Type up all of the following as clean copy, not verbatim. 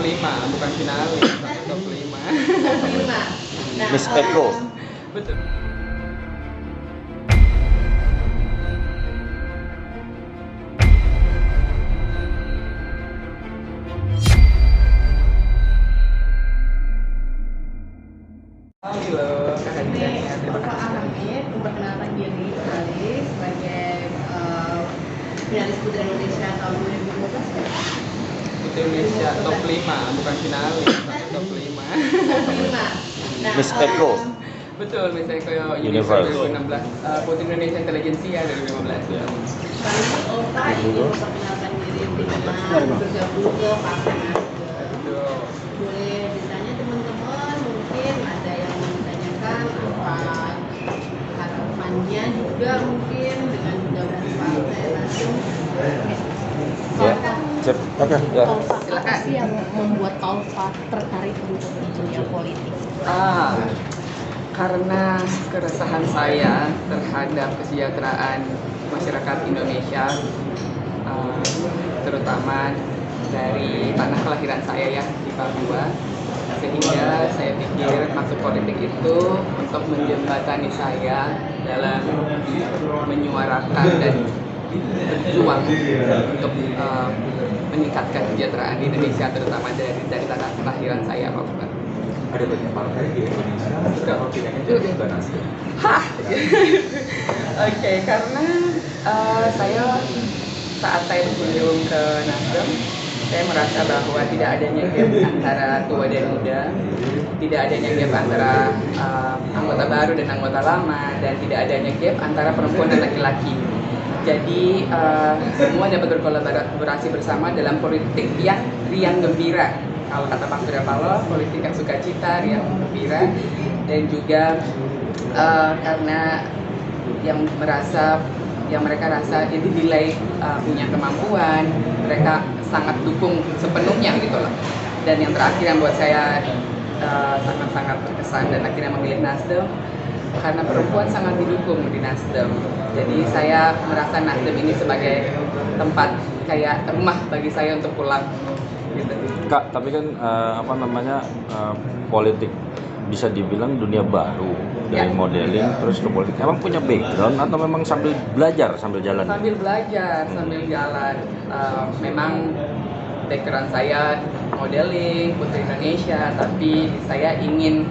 5, bukan finalis, tapi top 5. Top 5. Nah, Miss Eko. Betul. Halo, kehadirannya. Terima Bapak kasih. Ahamid memperkenalkan diri kembali sebagai finalis Putri Indonesia tahun 2015 ya? Putri Indonesia top 5, bukan finalis, tapi top 5. Top 5. Nah, Miss Eko. Betul, misalnya kayak Universe. 2016, Putri Indonesia Intelijensia 2015. Ya. sekaligus Ova ingin memperkenalkan diri dengan bergabung ke Partai Nasdem. Betul. Boleh ditanya teman-teman, mungkin ada yang menanyakan apa harapannya juga mungkin dengan bergabung ke Partai Nasdem. Ya. Sip. Oke. Ya. Tolfa, apa sih yang membuat Tolfa tertarik untuk di dunia politik? Karena keresahan saya terhadap kesejahteraan masyarakat Indonesia, terutama dari tanah kelahiran saya ya di Papua, sehingga saya pikir masuk politik itu untuk menjembatani saya dalam menyuarakan dan berjuang untuk meningkatkan kesejahteraan di Indonesia, terutama dari tanah kelahiran saya, Pak. Ada banyak partai di Indonesia, kalau pilihannya jadi juga Nasdem. Hah, oke, karena saya saat saya berkunjung ke Nasdem, saya merasa bahwa tidak adanya gap antara tua dan muda, tidak adanya gap antara anggota baru dan anggota lama, dan tidak adanya gap antara perempuan dan laki-laki. Jadi semua dapat berkolaborasi bersama dalam politik yang riang gembira. Kalau kata Pak Surya Paloh, politik yang sukacita, riang gembira, dan juga karena yang mereka rasa jadi dinilai punya kemampuan, mereka sangat dukung sepenuhnya gitu loh. Dan yang terakhir yang buat saya sangat-sangat berkesan dan akhirnya memilih Nasdem, karena perempuan sangat didukung di Nasdem. Jadi saya merasa Nasdem ini sebagai tempat kayak rumah bagi saya untuk pulang gitu. Kak, tapi kan politik bisa dibilang dunia baru dari Ya. modeling terus ke politik. Emang punya background atau memang sambil belajar sambil jalan? Sambil belajar, sambil jalan. Memang background saya modeling, Putri Indonesia, tapi saya ingin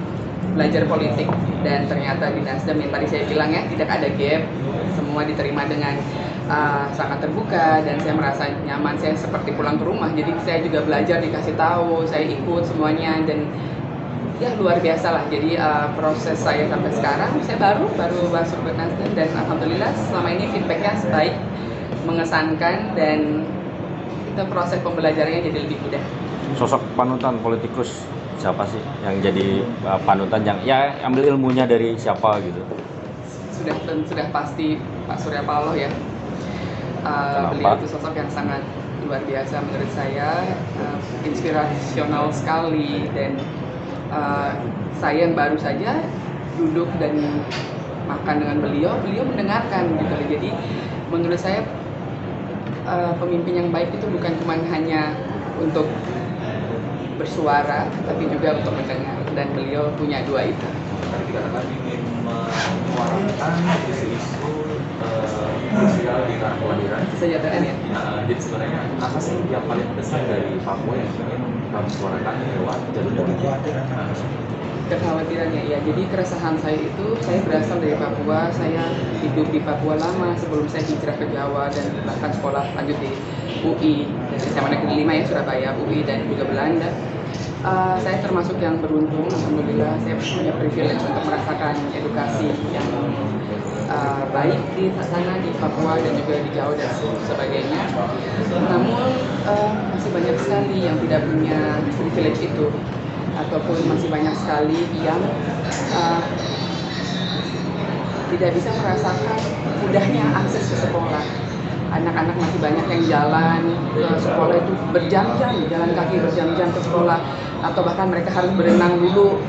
belajar politik, dan ternyata di Nasdem yang tadi saya bilang ya, tidak ada gap, semua diterima dengan sangat terbuka, dan saya merasa nyaman, saya seperti pulang ke rumah. Jadi saya juga belajar, dikasih tahu, saya ikut semuanya, dan ya luar biasa lah. Jadi proses saya sampai sekarang, saya baru masuk ke Nasdem, dan alhamdulillah selama ini feedbacknya baik, mengesankan, dan itu proses pembelajarannya jadi lebih mudah. Sosok panutan politikus siapa sih yang jadi panutan yang ya ambil ilmunya dari siapa gitu? Sudah pasti Pak Surya Paloh ya. Beliau itu sosok yang sangat luar biasa menurut saya, inspirasional sekali, dan saya yang baru saja duduk dan makan dengan beliau mendengarkan gitu loh. Jadi menurut saya pemimpin yang baik itu bukan cuma hanya untuk bersuara, tapi juga untuk mendengar, dan beliau punya dua itu. Tadi dikatakan ingin menyuarakan isu-isu sosial di tanah kelahiran. Kesejahteraan ya. Jadi sebenarnya apa sih yang paling besar dari Papua yang ingin kamu suarakan lewat jalur politik? Kekhawatirannya ya, jadi keresahan saya itu, saya berasal dari Papua, saya hidup di Papua lama sebelum saya hijrah ke Jawa, dan bahkan sekolah lanjut di UI, SMA Negeri 5 ya, Surabaya, UI, dan juga Belanda. Saya termasuk yang beruntung, alhamdulillah saya punya privilege untuk merasakan edukasi yang baik di sana, di Papua, dan juga di Jawa dan sebagainya. Namun masih banyak sekali yang tidak punya privilege itu, ataupun masih banyak sekali yang tidak bisa merasakan mudahnya akses ke sekolah. Anak-anak masih banyak yang jalan ke sekolah itu berjam-jam, jalan kaki berjam-jam ke sekolah, atau bahkan mereka harus berenang dulu,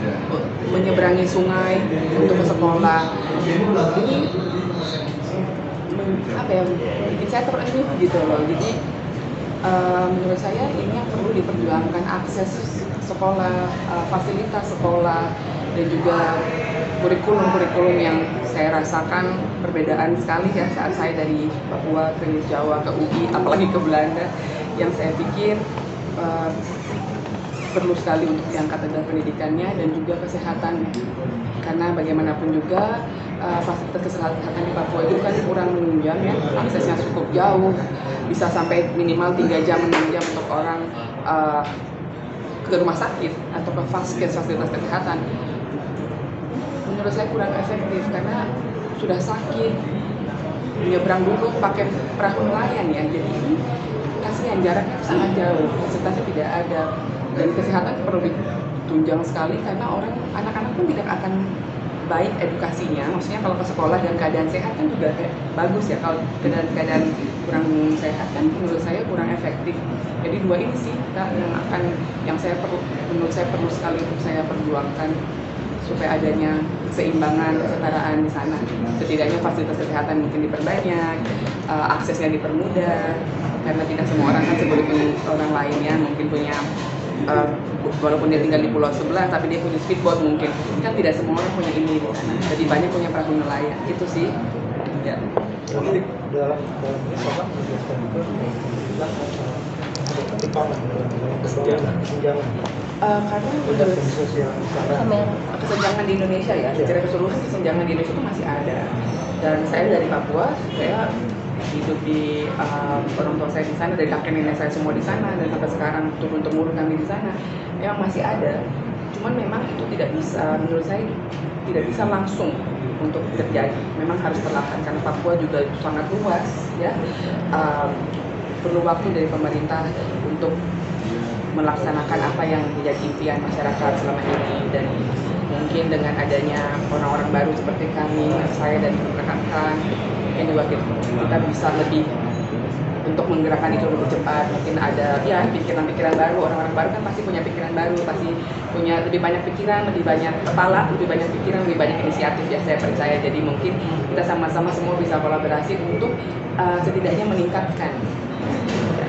menyeberangi sungai untuk ke sekolah. Ini apa ya, bikin saya terenyuh gitu loh. Jadi Menurut saya ini yang perlu diperjuangkan, akses sekolah, fasilitas sekolah, dan juga kurikulum-kurikulum yang saya rasakan perbedaan sekali ya saat saya dari Papua ke Jawa ke UI, apalagi ke Belanda, yang saya pikir perlu sekali untuk diangkat adalah pendidikannya dan juga kesehatan, karena bagaimanapun juga fasilitas kesehatan di Papua itu kan kurang menunjang ya, aksesnya cukup jauh, bisa sampai minimal 3 jam 6 jam untuk orang ke rumah sakit atau ke fasilitas kesehatan. Menurut saya kurang efektif karena sudah sakit menyeberang dulu pakai perahu nelayan ya, jadi ini kasihan, jaraknya sangat jauh, fasilitasnya tidak ada, dan kesehatan perlu ditunjang sekali karena anak-anak pun tidak akan baik edukasinya. Maksudnya kalau ke sekolah dan keadaan sehat kan juga bagus ya, kalau keadaan kurang sehat kan menurut saya kurang efektif. Jadi dua ini sih yang menurut saya perlu sekali untuk saya perjuangkan supaya adanya keseimbangan, kesetaraan di sana. Setidaknya fasilitas kesehatan mungkin diperbanyak, aksesnya dipermudah, karena tidak semua orang kan seperti orang lainnya mungkin punya walaupun dia tinggal di pulau sebelah tapi dia punya speedboat, mungkin kan tidak semua orang punya ini di sana. Jadi banyak punya perahu nelayan, itu sih ya. Dalam apa menjelaskan itu kesenjangan Karena menurut sosial sekarang kesenjangan di Indonesia ya, secara keseluruhan kesenjangan di Indonesia itu masih ada. Dan saya dari Papua, saya hidup di orang tua saya di sana, dari kakek nenek saya semua di sana, dan sampai sekarang turun temurun kami di sana, memang masih ada. Cuman memang itu tidak bisa, menurut saya tidak bisa langsung untuk terjadi. Memang harus perlahan karena Papua juga sangat luas ya. Perlu waktu dari pemerintah untuk melaksanakan apa yang menjadi impian masyarakat selama ini, dan mungkin dengan adanya orang-orang baru seperti kami, saya dan rekan-rekan, yang juga kita bisa lebih untuk menggerakkan itu lebih cepat. Mungkin ada ya pikiran-pikiran baru, orang-orang baru kan pasti punya pikiran baru, pasti punya lebih banyak pikiran, lebih banyak kepala, lebih banyak pikiran, lebih banyak inisiatif ya, saya percaya. Jadi mungkin kita sama-sama semua bisa kolaborasi untuk setidaknya meningkatkan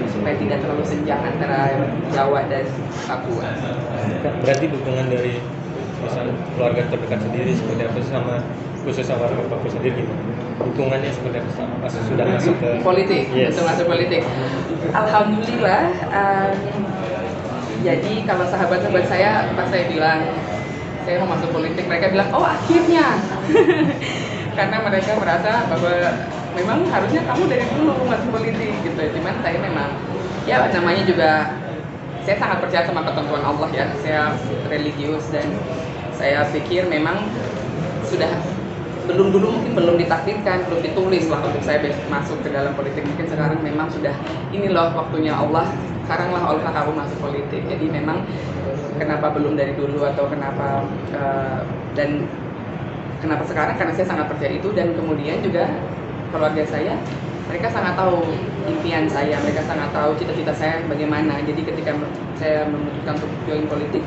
supaya tidak terlalu senjang antara Jawa dan Papua. Berarti dukungan dari misalnya keluarga terdekat sendiri seperti apa sama khusus sama warga Papua sendiri gimana? Dukungannya seperti apa? Sudah masuk ke politik, yes. untuk masuk politik. Alhamdulillah. Jadi kalau sahabat-sahabat saya pas saya bilang saya mau masuk politik, mereka bilang oh akhirnya. Karena mereka merasa bahwa memang harusnya kamu dari dulu masuk politik gitu. Cuman saya memang ya namanya juga saya sangat percaya sama ketentuan Allah ya. Saya religius dan saya pikir memang sudah dulu mungkin belum ditakdirkan, belum ditulis lah untuk saya masuk ke dalam politik. Mungkin sekarang memang sudah ini loh waktunya Allah. Sekarang lah Allah kamu masuk politik. Jadi memang kenapa belum dari dulu atau kenapa dan kenapa sekarang, karena saya sangat percaya itu. Dan kemudian juga keluarga saya, mereka sangat tahu impian saya, mereka sangat tahu cita-cita saya bagaimana. Jadi ketika saya memutuskan untuk join politik,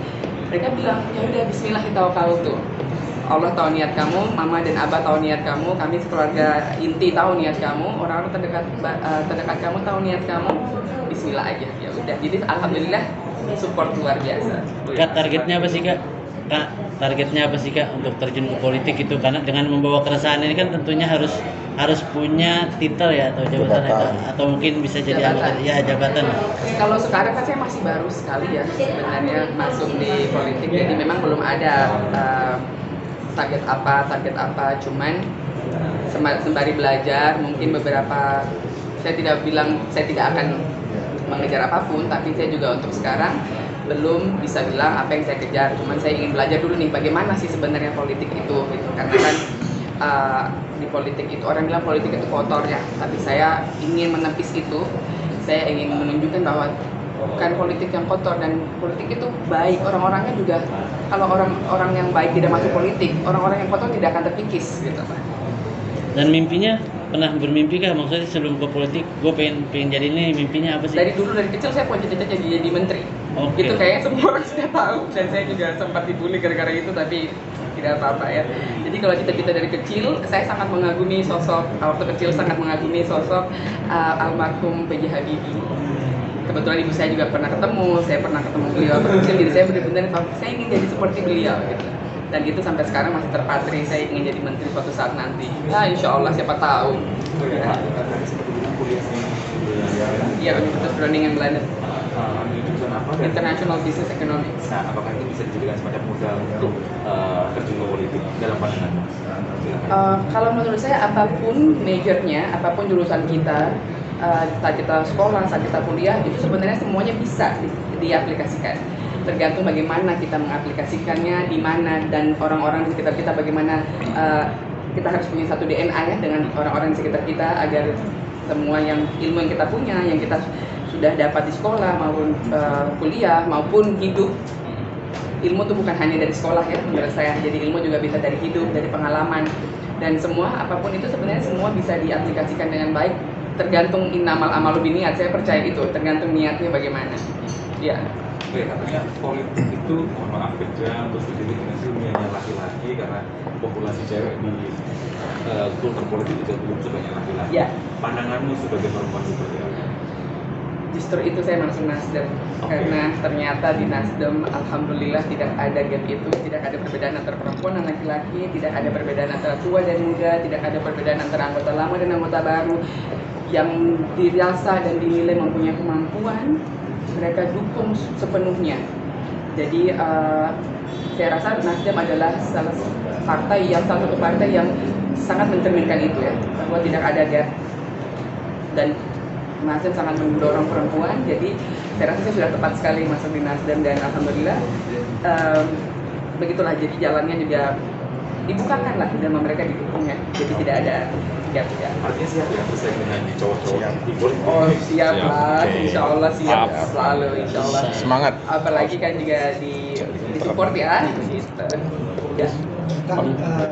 mereka bilang ya udah Bismillah kita tuh. Allah tahu niat kamu, Mama dan Abah tahu niat kamu, kami sekeluarga inti tahu niat kamu, orang-orang terdekat kamu tahu niat kamu. Bismillah aja, ya udah. Jadi alhamdulillah support luar biasa. Kak, targetnya apa sih Kak? Targetnya apa sih Kak untuk terjun ke politik itu? Karena dengan membawa keresahan ini kan tentunya harus punya titel ya atau jabatan. Atau mungkin bisa jadi anggota ya jabatan. Kalau sekarang kan saya masih baru sekali ya sebenarnya masuk di politik, jadi memang belum ada target apa, cuman sembari belajar mungkin beberapa, saya tidak bilang saya tidak akan mengejar apapun, tapi saya juga untuk sekarang belum bisa bilang apa yang saya kejar, cuman saya ingin belajar dulu nih bagaimana sih sebenarnya politik itu gitu. Karena kan di politik itu orang bilang politik itu kotor ya, tapi saya ingin menepis itu. Saya ingin menunjukkan bahwa bukan politik yang kotor, dan politik itu baik, orang-orangnya juga. Kalau orang yang baik tidak masuk politik, orang-orang yang kotor tidak akan terkikis gitu. Dan mimpinya, pernah bermimpi kah? Maksudnya sebelum ke politik, gue pengen jadi ini, mimpinya apa sih? Dari kecil saya punya cita-cita jadi menteri. Okay. Itu kayaknya semua orang sudah tahu, dan saya juga sempat dibully gara-gara itu, tapi tidak apa-apa ya. Jadi kalau cita-cita dari kecil, saya sangat mengagumi sosok, waktu kecil sangat mengagumi sosok almarhum PJ Habibie. kebetulan ibu saya juga pernah ketemu, saya pernah ketemu beliau kecil, jadi saya benar-benar saya ingin jadi seperti beliau gitu. Dan itu sampai sekarang masih terpatri, saya ingin jadi menteri suatu saat nanti. Ya insya Allah, siapa tahu. Tadi seperti bilang kuliahnya Iya, Universitas Groningen Belanda, ambil jurusan apa dan International Business Economics. nah apakah ini bisa dijadikan semacam modal untuk terjun ke politik dalam pandanganmu? Silakan. Kalau menurut saya apapun majornya, apapun jurusan kita, saat kita sekolah, saat kita kuliah, itu sebenarnya semuanya bisa diaplikasikan. Tergantung bagaimana kita mengaplikasikannya, di mana, dan orang-orang di sekitar kita bagaimana. Kita harus punya satu DNA ya dengan orang-orang di sekitar kita agar semua ilmu yang kita punya, yang kita sudah dapat di sekolah maupun kuliah maupun hidup. Ilmu itu bukan hanya dari sekolah ya menurut saya, jadi ilmu juga bisa dari hidup, dari pengalaman, dan semua apapun itu sebenarnya semua bisa diaplikasikan dengan baik, tergantung innamal amalu biniat, saya percaya itu, tergantung niatnya bagaimana. Ya. Oke, katanya politik itu, mohon maaf kerja untuk definisi dunianya laki-laki karena populasi cewek di kultur politik juga belum sebanyak laki-laki. Ya. Pandanganmu sebagai perempuan seperti apa? Justru itu saya masuk Nasdem, karena ternyata di Nasdem alhamdulillah tidak ada gap itu, tidak ada perbedaan antara perempuan dan laki-laki, tidak ada perbedaan antara tua dan muda, tidak ada perbedaan antara anggota lama dan anggota baru. Yang dirasa dan dinilai mempunyai kemampuan, mereka dukung sepenuhnya. Jadi saya rasa Nasdem adalah salah satu partai yang sangat mencerminkan itu ya, bahwa tidak ada gap, dan Nasdem sangat mendorong perempuan. Jadi saya rasa saya sudah tepat sekali masuk di Nasdem, dan alhamdulillah begitulah, jadi jalannya juga dibukakan lah dan mereka didukung ya, jadi tidak ada gap ya. Artinya siap ya bersaing dengan cowok-cowok timur? Oh siap lah, Oke. insya Allah siap, selalu insya Allah. Semangat. Apalagi kan juga di support ya, gitu. Ya.